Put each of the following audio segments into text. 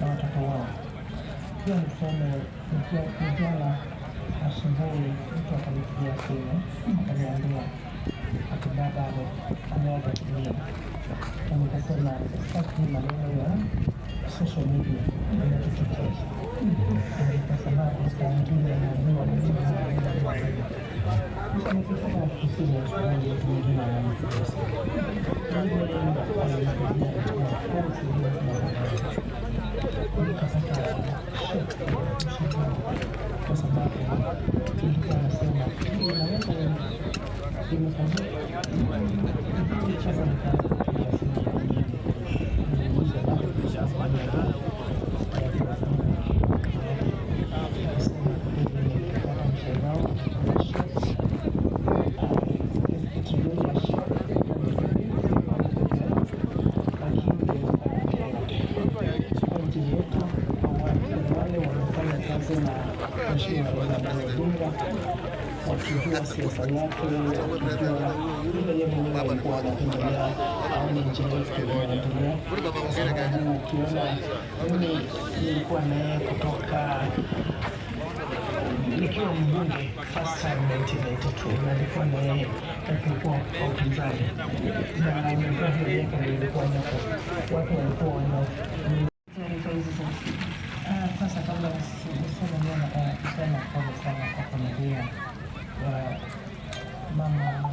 na watoto wao. Pia niseme nikiona asubuhi mtu akanipigia simu akaniambia ati baba ameaga dunia, na nikasema sitaki maneno ya social media yanatuchekesha, kwa sababu saa ingine najua nikifanya kusini mwingine ananipigia simu. Kwa hivyo alinipigia nikapata kwa sababu ilikuwa nasema inaweza imefanyika icheza wakijua siasa yake, wakijua ile yeye mwenyewe alikuwa anapendelea aone nchi yetu inaendelea. Sababu ukiona mimi nilikuwa na yeye kutoka nikiwa mbunge first time 1992, na nilikuwa na yeye tulikuwa kwa upinzani, na nilikuwa miaka nilikuwa nako watu walikuwa wana taarifa hizi za sasa. Kabla siseme neno, nataka kusema pole sana kwa familia wa mama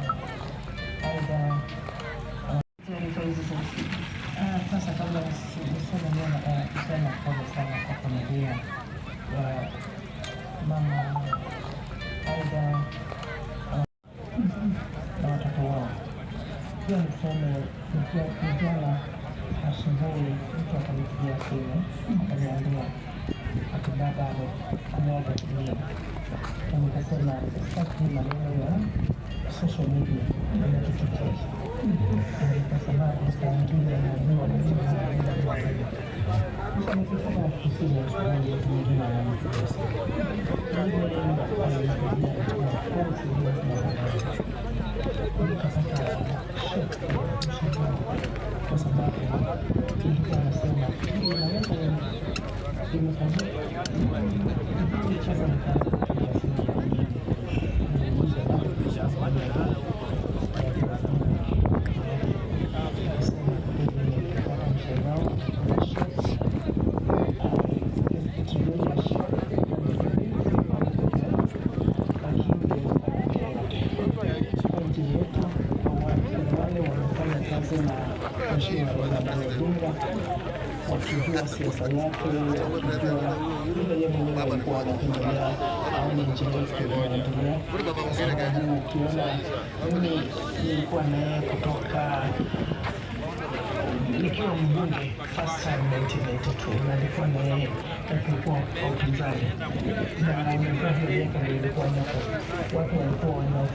Aida. Taarifa hizi za sasa. Kabla siseme neno, nataka kusema pole sana kwa familia wa mama Aida na watoto wao. Pia niseme nikiona asubuhi mtu akanipigia simu akaniambia ati baba ameaga dunia, na nikasema sitaki maneno ya social media yanatuchekesha, kwa sababu saa ingine najua nikifanya kusini mwingine ananipigia simu. Kwa hivyo alinipigia nikapata kwa sababu ilikuwa nasema inaweza imefanyika icheza wakijua siasa yake, wakijua ile yeye mwenyewe alikuwa anapendelea aone nchi yetu inaendelea. Sababu ukiona mimi nilikuwa na yeye kutoka nikiwa mbunge first time 1992, na nilikuwa na yeye tulikuwa kwa upinzani, na nilikuwa miaka nilikuwa nako watu walikuwa wana